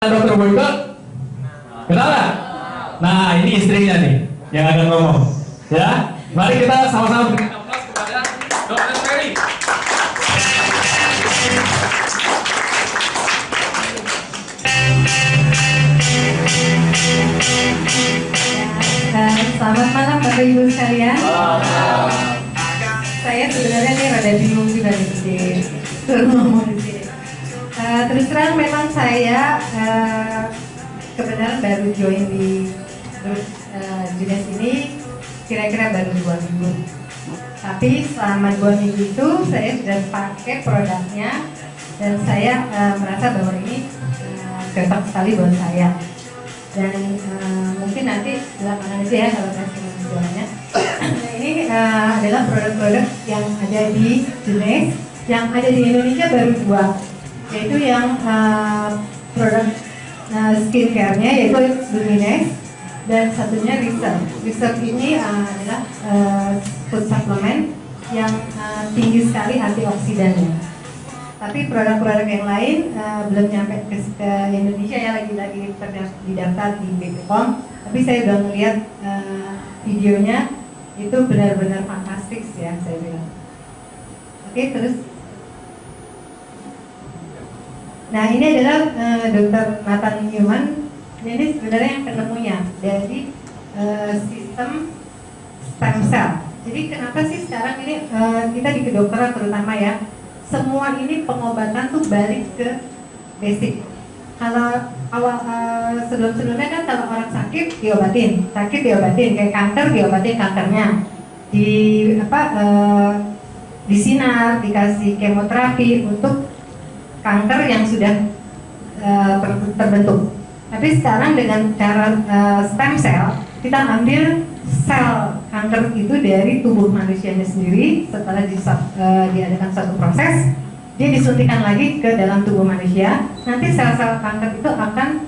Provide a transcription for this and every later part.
Dokter Boyko, kenal nggak? Nah, ini istrinya nih yang akan ngomong. Ya, mari kita sama-sama berikan aplaus kepada Dokter Ferry. Selamat malam Bapak Ibu sekalian. Saya sebenarnya nih rada bingung juga nih suruh ngomong di sini. Terus terang memang saya kebenaran baru join di grup Junes ini kira-kira baru 2 minggu. Tapi selama 2 minggu itu saya sudah pakai produknya dan saya merasa bahwa ini cocok sekali buat saya. Dan mungkin nanti belakangan aja ya kalau saya jualannya. Nah, ini adalah produk-produk yang ada di Junes, yang ada di Indonesia baru 2. Yaitu yang produk skincare-nya yaitu Lumines dan satunya Reserve. Reserve ini adalah food supplement yang tinggi sekali antioksidannya. Tapi produk-produk yang lain belum nyampe ke Indonesia ya, lagi didaftar di BPOM. Tapi saya udah melihat videonya, itu benar-benar fantastis ya saya bilang. Oke, terus. Nah, ini adalah Dr. Nathan Newman. Ini sebenarnya yang penemunya dari sistem stem cell. Jadi kenapa sih sekarang ini kita di kedokteran terutama ya, semua ini pengobatan tuh balik ke basic. Kalau awal sebelum-sebelumnya kan kalau orang sakit diobatin kayak kanker diobatin kankernya, disinar, dikasih kemoterapi untuk kanker yang sudah terbentuk. Tapi sekarang dengan cara stem cell, kita ambil sel kanker itu dari tubuh manusianya sendiri. Setelah diadakan satu proses, dia disuntikan lagi ke dalam tubuh manusia. Nanti sel-sel kanker itu akan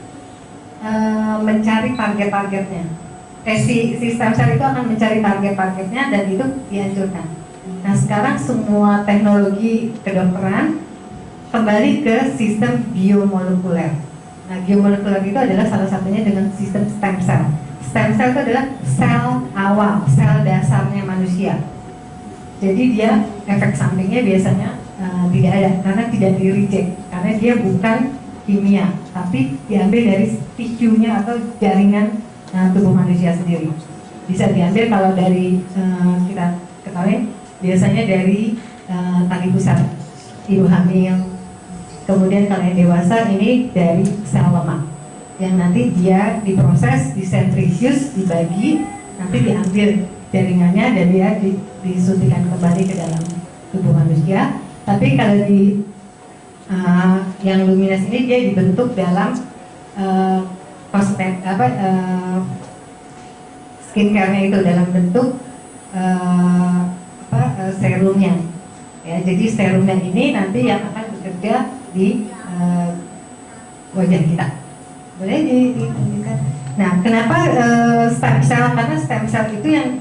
mencari target-targetnya. Si stem cell itu akan mencari target-targetnya dan itu dihancurkan. Nah, sekarang semua teknologi kedokteran kembali ke sistem biomolekuler. Nah, biomolekuler itu adalah salah satunya dengan sistem stem cell. Stem cell itu adalah sel awal, sel dasarnya manusia. Jadi dia efek sampingnya biasanya tidak ada karena tidak di-reject, karena dia bukan kimia, tapi diambil dari tisunya atau jaringan tubuh manusia sendiri. Bisa diambil kalau dari kita ketahui biasanya dari tali pusat ibu hamil. Kemudian kalau yang dewasa ini dari sel lemak yang nanti dia diproses, disentrifuge, dibagi, nanti diambil jaringannya dan dia disuntikan kembali ke dalam tubuh manusia. Tapi kalau di yang Lumines ini dia dibentuk dalam skincare-nya itu dalam bentuk serumnya. Ya, jadi serumnya ini nanti yang akan bekerja di wajah kita. Boleh ditunjukkan. Nah, kenapa stem cell? Karena stem cell itu yang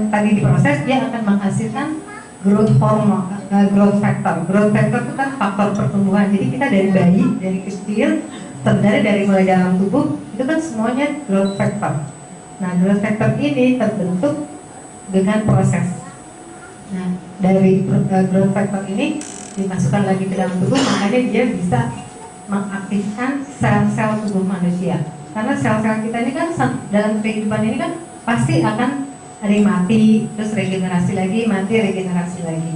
tadi diproses, dia akan menghasilkan growth hormone, growth factor. Growth factor itu kan faktor pertumbuhan. Jadi kita dari bayi, dari kecil, sebenarnya dari mulai dalam tubuh itu kan semuanya growth factor. Nah, growth factor ini terbentuk dengan proses. Nah, dari growth factor ini dimasukkan lagi ke dalam tubuh, makanya dia bisa mengaktifkan sel-sel tubuh manusia. Karena sel-sel kita ini kan dalam kehidupan ini kan pasti akan ada yang mati, terus regenerasi lagi, mati, regenerasi lagi.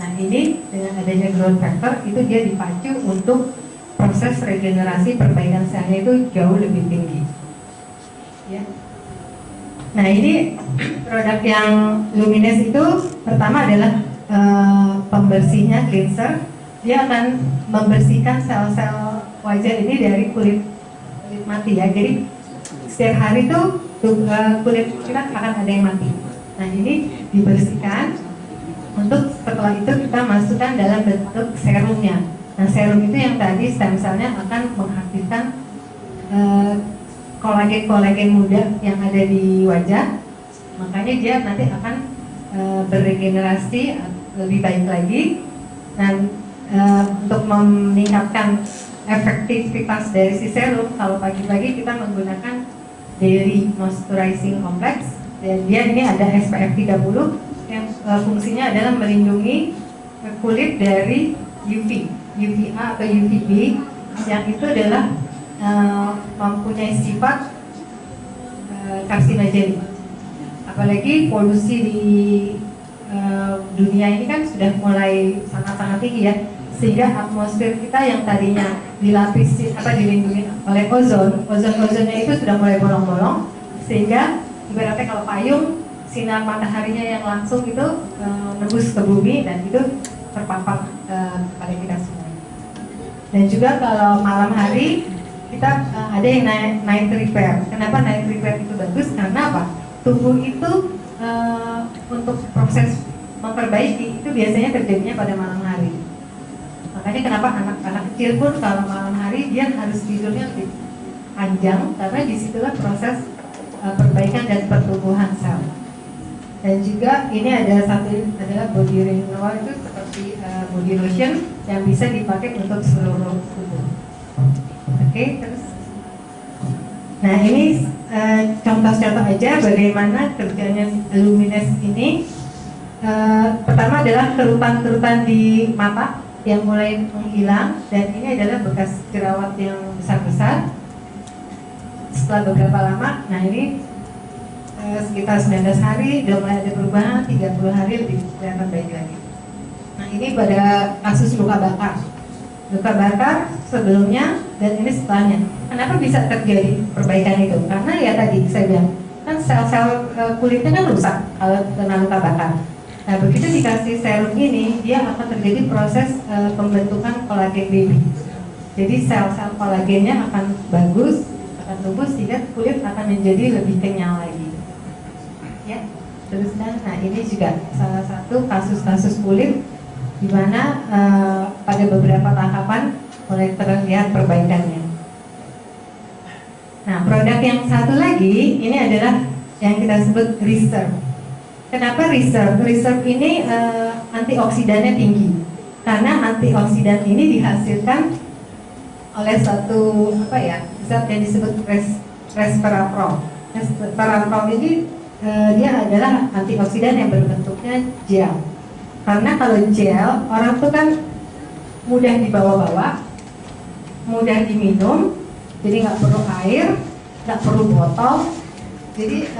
Nah, ini dengan adanya growth factor itu dia dipacu untuk proses regenerasi perbaikan selnya itu jauh lebih tinggi. Ya. Nah, ini produk yang Lumines itu pertama adalah pembersihnya, cleanser. Dia akan membersihkan sel-sel wajah ini dari kulit mati ya. Jadi setiap hari tuh kulit kita akan ada yang mati. Nah, ini dibersihkan untuk setelah itu kita masukkan dalam bentuk serumnya. Nah, serum itu yang tadi stem cell-nya akan mengaktifkan kolagen muda yang ada di wajah. Makanya dia nanti akan beregenerasi lebih baik lagi, dan untuk meningkatkan efektivitas dari si serum, kalau pagi-pagi kita menggunakan Daily Moisturizing Complex, dan dia ini ada SPF 30 yang fungsinya adalah melindungi kulit dari UV, UVA atau UVB, yang itu adalah mempunyai sifat karsinogenik. Apalagi polusi di dunia ini kan sudah mulai sangat-sangat tinggi ya, sehingga atmosfer kita yang tadinya dilapisi dilindungi oleh ozonnya itu sudah mulai bolong-bolong, sehingga ibaratnya kalau payung sinar mataharinya yang langsung itu nembus ke bumi dan itu terpapar kepada kita semua. Dan juga kalau malam hari kita ada yang night repair. Kenapa night repair itu bagus? Karena apa? Tubuh itu untuk proses memperbaiki itu biasanya terjadinya pada malam hari. Makanya kenapa anak-anak kecil pun kalau malam hari dia harus tidurnya lebih panjang, karena disitulah proses perbaikan dan pertumbuhan sel. Dan juga ini ada satu adalah body renewal, itu seperti body lotion yang bisa dipakai untuk seluruh tubuh. Oke, terus. Nah ini contoh-contoh aja bagaimana kerjanya Luminous ini. Pertama adalah kerutan-kerutan di mata yang mulai menghilang, dan ini adalah bekas jerawat yang besar-besar. Setelah beberapa lama, nah ini sekitar 19 hari udah mulai ada perubahan, 30 hari lebih kelihatan baik lagi. Nah ini pada kasus luka bakar sebelumnya dan ini setelahnya. Kenapa bisa terjadi perbaikan itu? Karena ya tadi saya bilang kan sel-sel kulitnya kan rusak kalau kena luka bakar. Nah begitu dikasih serum ini, dia akan terjadi proses pembentukan kolagen baby. Jadi sel-sel kolagennya akan bagus, akan tumbuh sehingga kulit akan menjadi lebih kenyal lagi. Ya, terus nah ini juga salah satu kasus-kasus kulit di mana pada beberapa tahapan mulai terlihat perbaikannya. Nah, produk yang satu lagi ini adalah yang kita sebut Reserve. Kenapa Reserve? Reserve ini antioksidannya tinggi, karena antioksidan ini dihasilkan oleh satu zat yang disebut resveratrol. Resveratrol ini dia adalah antioksidan yang berbentuknya gel. Karena kalau gel, orang tuh kan mudah dibawa-bawa, mudah diminum, jadi nggak perlu air, nggak perlu botol. Jadi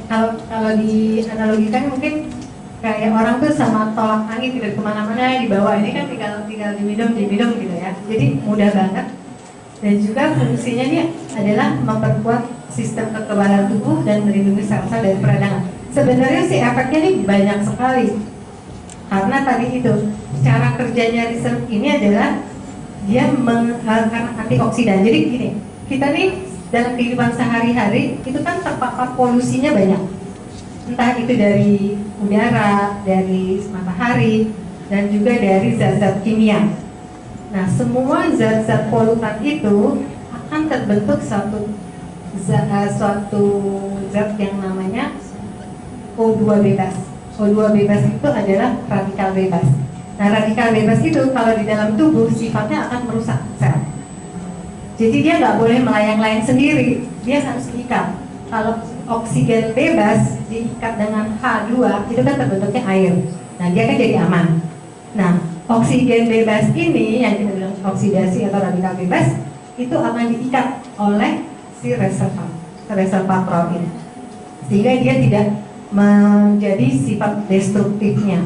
kalau dianalogikan mungkin kayak orang tuh sama tolak angin tidak kemana-mana dibawa, ini kan tinggal diminum gitu ya. Jadi mudah banget. Dan juga fungsinya ini adalah memperkuat sistem kekebalan tubuh dan melindungi sel-sel dari peradangan. Sebenarnya sih efeknya ini banyak sekali. Karena tadi itu cara kerjanya Reserve ini adalah dia karena antioksidan. Jadi gini, kita nih dalam kehidupan sehari-hari itu kan terpapar polusinya banyak. Entah itu dari udara, dari matahari, dan juga dari zat-zat kimia. Nah, semua zat-zat polutan itu akan terbentuk suatu zat yang namanya O2 bebas. O2 bebas itu adalah radikal bebas. Nah, radikal bebas itu kalau di dalam tubuh sifatnya akan merusak sel. Jadi dia nggak boleh melayang-layang sendiri, dia harus diikat. Kalau oksigen bebas diikat dengan H2, itu kan terbentuknya air. Nah, dia kan jadi aman. Nah, oksigen bebas ini yang kita bilang oksidasi atau radikal bebas itu akan diikat oleh si resveratrol ini, sehingga dia tidak menjadi sifat destruktifnya.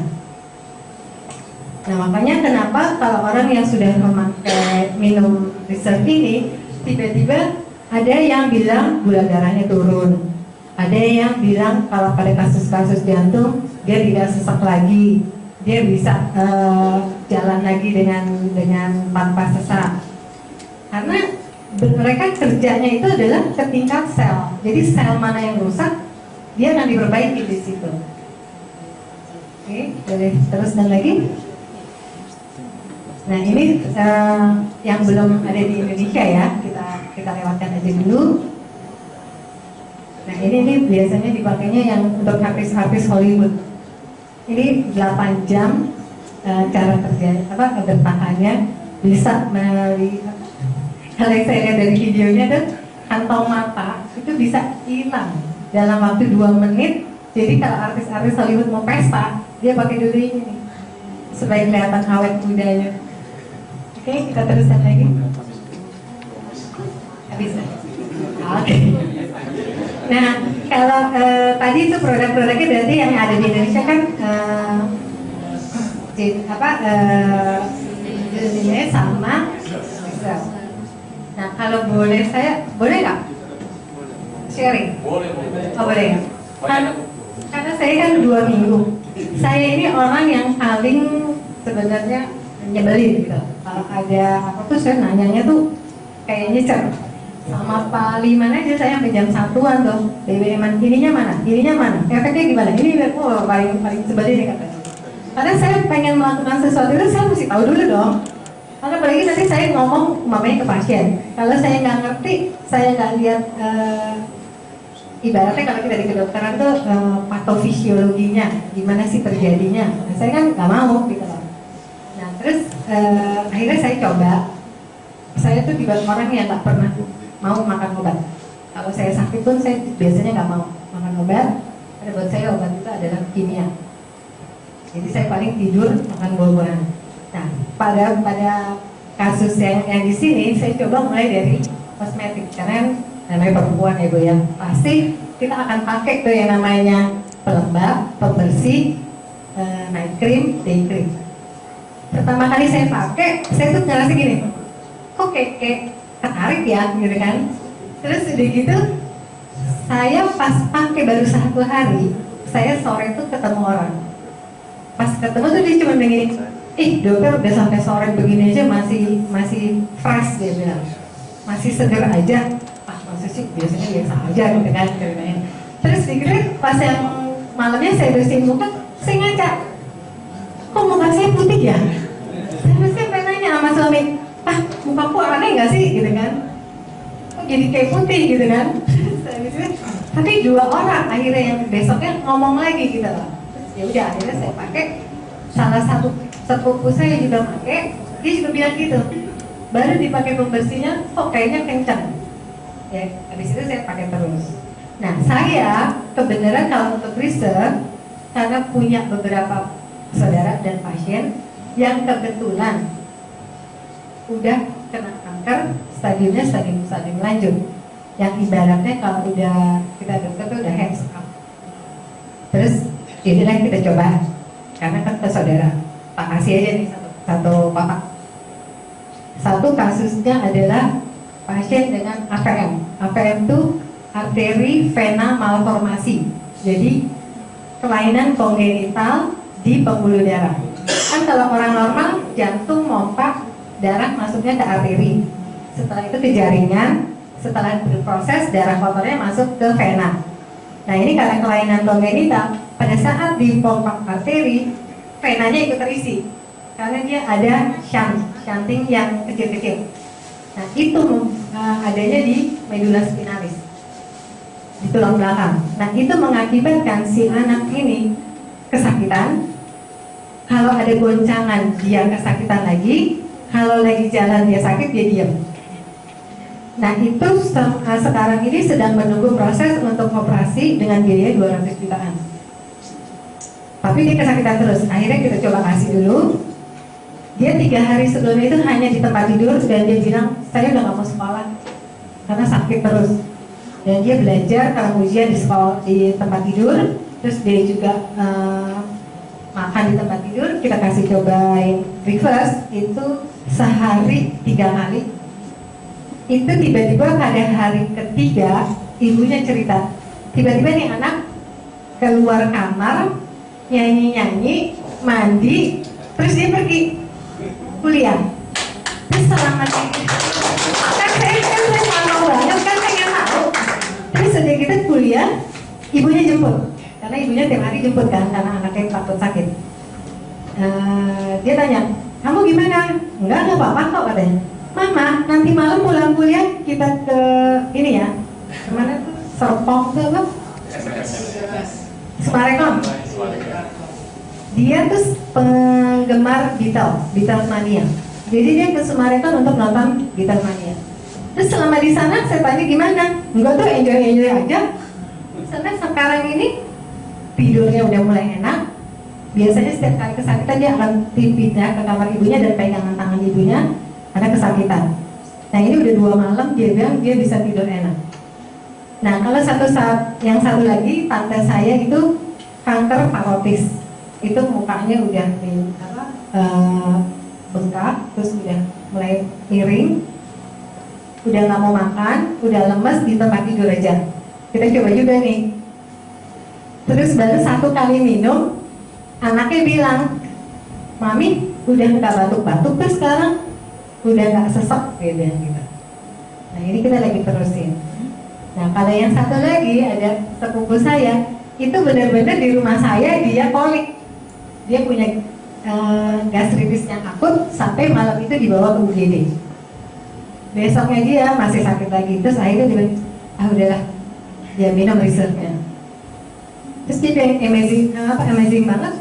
Nah, makanya kenapa kalau orang yang sudah memakai minum Reserve ini tiba-tiba ada yang bilang gula darahnya turun, ada yang bilang kalau pada kasus-kasus jantung dia tidak sesak lagi, dia bisa jalan lagi dengan tanpa sesak. Karena mereka kerjanya itu adalah ke tingkat sel. Jadi sel mana yang rusak, dia akan diperbaiki di situ. Oke, boleh terus dan lagi. Nah ini yang belum ada di Indonesia ya, kita lewatkan aja dulu. Nah ini biasanya dipakainya yang untuk artis-artis Hollywood. Ini 8 jam cara kerja bertahannya, bisa Kalau yang saya lihat dari videonya tuh kantong mata itu bisa hilang dalam waktu 2 menit. Jadi kalau artis-artis Hollywood mau pesta, dia pakai dulu ini nih supaya kelihatan awet mudanya. Oke, kita teruskan lagi. Habis. Oke. Nah, kalau tadi itu produk-produknya berarti yang ada di Indonesia kan jadinya sama. Nah, kalau boleh boleh nggak sharing? Boleh. Oh, boleh ya. Karena saya kan 2 minggu. Saya ini orang yang paling sebenarnya nyebelin gitu. Kalau ada apa tuh saya nanyanya tuh kayak nyecer. Sama Pak Liman aja saya sampai jam 1-an tuh. BBM-an ininya mana? Efeknya gimana? Ini paling sebelin nih katanya. Karena saya pengen melakukan sesuatu itu saya mesti tahu dulu dong. Karena apalagi nanti saya ngomong mamanya ke pasien. Kalau saya nggak ngerti, saya nggak lihat ibaratnya kalau kita di kedokteran tuh patofisiologinya, gimana sih terjadinya. Nah, saya kan nggak mau gitu loh. Nah terus akhirnya saya coba. Saya tuh tiba orang yang nggak pernah mau makan obat. Kalau saya sakit pun saya biasanya nggak mau makan obat. Karena buat saya obat itu adalah kimia. Jadi saya paling tidur makan buah-buahan. Nah pada kasus yang di sini saya coba mulai dari kosmetik karena namanya perempuan ya Bu ya. Pasti kita akan pakai tuh yang namanya pelembab, pembersih, night cream, day cream. Pertama kali saya pakai, saya tuh ngerasa gini, kok kayak ketarik ya gitu kan. Terus udah gitu saya pas pakai baru 1 hari, saya sore tuh ketemu orang. Pas ketemu tuh dia cuma begini, dokter udah sampai sore begini aja masih fresh, dia bilang, masih seger aja. Maksudnya sih biasanya biasa aja gitu kan ceritanya. Terus dikira pas yang malamnya saya bersihin muka, saya ngaca, kok muka saya putih ya? Saya pengen nanya sama suami, mukaku aneh nggak sih gitu kan? Kok jadi kayak putih gitu kan? Tapi 2 orang akhirnya yang besoknya ngomong lagi gitu loh. Ya udah akhirnya saya pakai. Salah satu sepupu saya juga pakai, dia juga bilang gitu. Baru dipakai pembersihnya, kok kayaknya kencang. Ya, habis itu saya pakai terus. Nah, saya kebenaran kalau untuk riset karena punya beberapa saudara dan pasien yang kebetulan udah kena kanker, stadiumnya stadium lanjut. Yang ibaratnya kalau udah kita dokter tuh udah hands up. Terus jadilah kita coba karena kan ke saudara. Tak kasih aja nih satu kotak. Satu kasusnya adalah pasien dengan AVM. AVM itu arteri vena malformasi. Jadi kelainan kongenital di pembuluh darah. Kan kalau orang normal jantung mompa, darah masuknya ke arteri. Setelah itu ke jaringan, setelah berproses darah kotornya masuk ke vena. Nah ini karena kelainan kongenital, pada saat dipompa arteri, venanya ikut terisi. Karena dia ada shunting yang kecil-kecil. Nah itu adanya di medula spinalis, di tulang belakang. Nah itu mengakibatkan si anak ini kesakitan. Kalau ada goncangan dia kesakitan lagi. Kalau lagi jalan dia sakit dia diam. Nah itu sekarang ini sedang menunggu proses untuk operasi dengan biaya 200 jutaan. Tapi dia kesakitan terus. Akhirnya kita coba kasih dulu. Dia 3 hari sebelumnya itu hanya di tempat tidur dan dia bilang saya udah gak mau sekolah karena sakit terus. Dan dia belajar kalau ujian di sekolah di tempat tidur. Terus dia juga makan di tempat tidur. Kita kasih cobain reverse itu sehari 3 kali. Itu tiba-tiba pada hari ketiga ibunya cerita, tiba-tiba nih anak keluar kamar nyanyi-nyanyi, mandi, terus dia pergi kuliah. Terus selama kan saya mau banget kan pengen tahu. Terus sejak kita kuliah, ibunya jemput, karena ibunya tiap hari jemput kan, karena anaknya takut sakit. Dia tanya, kamu gimana? Enggak apa-apa kok katanya. Mama, nanti malam pulang kuliah kita ke ini ya, kemana tuh? Serpong tuh apa? Sumarekon. Dia tuh penggemar Beatles Mania. Jadi dia ke Sumarekon untuk nonton Beatles Mania. Terus selama di sana saya tanya gimana? Enggak tuh, enjoy aja. Sampai sekarang ini tidurnya udah mulai enak. Biasanya setiap kali kesakitan dia akan pindah ke kamar ibunya dan pegangan tangan ibunya karena kesakitan. Nah ini udah 2 malam dia bilang dia bisa tidur enak. Nah kalau yang satu lagi tante saya itu kanker parotis. Itu mukanya udah bengkak, terus udah mulai miring, udah nggak mau makan, udah lemes di tempat tidur aja. Kita coba juga nih. Terus baru 1 kali minum, anaknya bilang, Mami udah nggak batuk-batuk tuh sekarang, udah nggak sesek gitu. Nah ini kita lagi terusin. Nah kalau yang satu lagi ada sepupu saya, itu benar-benar di rumah saya dia kolik, dia punya gastritis yang akut sampai malam itu dibawa ke UGD. Besoknya dia masih sakit lagi, terus akhirnya dia bilang, udahlah, dia minum reserve-nya. Terus dia bilang amazing banget,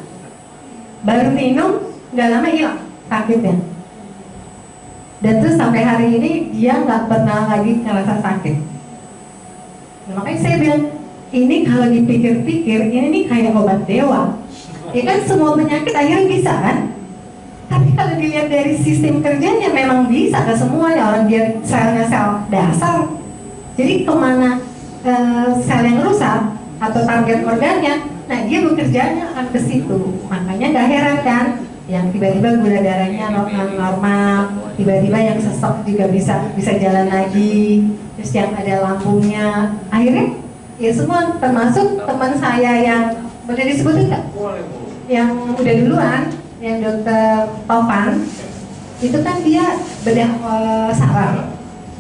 baru minum nggak lama hilang sakitnya. Dan terus sampai hari ini dia nggak pernah lagi ngerasa sakit. Nah, makanya saya bilang ini kalau dipikir-pikir ini nih kayak obat dewa. Ya kan semua penyakit akhirnya bisa kan? Tapi kalau dilihat dari sistem kerjanya memang bisa ke semua ya, orang dia selnya sel dasar. Jadi kemana sel yang rusak atau target organnya, nah dia bekerjanya akan ke situ. Makanya gak heran kan yang tiba-tiba gula darahnya normal, tiba-tiba yang sesek juga bisa jalan lagi, terus yang ada lambungnya akhirnya ya semua, termasuk teman saya yang boleh disebutin nggak? Yang udah duluan, yang dokter Tovan, itu kan dia bedah saraf.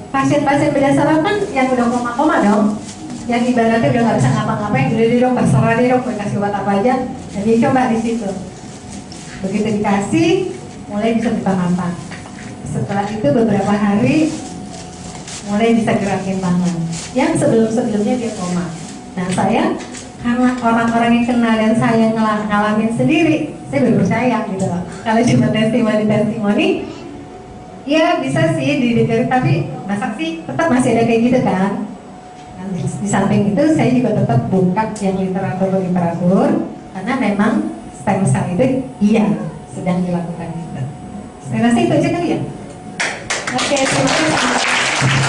Pasien-pasien bedah saraf kan yang udah koma-koma dong, yang ibaratnya udah nggak bisa ngapa-ngapain, udah deh dok, terserah deh dok, kasih obat apa aja, dan dia coba di situ. Begitu dikasih, mulai bisa buka mata. Setelah itu beberapa hari, mulai bisa gerakin tangan. Yang sebelum-sebelumnya dia koma. Nah saya, karena orang-orang yang kenal dan saya ngalamin sendiri, saya baru percaya gitu loh. Kalau cuma testimoni, ya bisa sih didengar, tapi masa sih tetap masih ada kayak gitu kan. Nah, di samping itu saya juga tetap buka yang literatur, karena memang stem cell itu iya sedang dilakukan gitu. Saya rasa itu aja kali ya. Oke, terima kasih.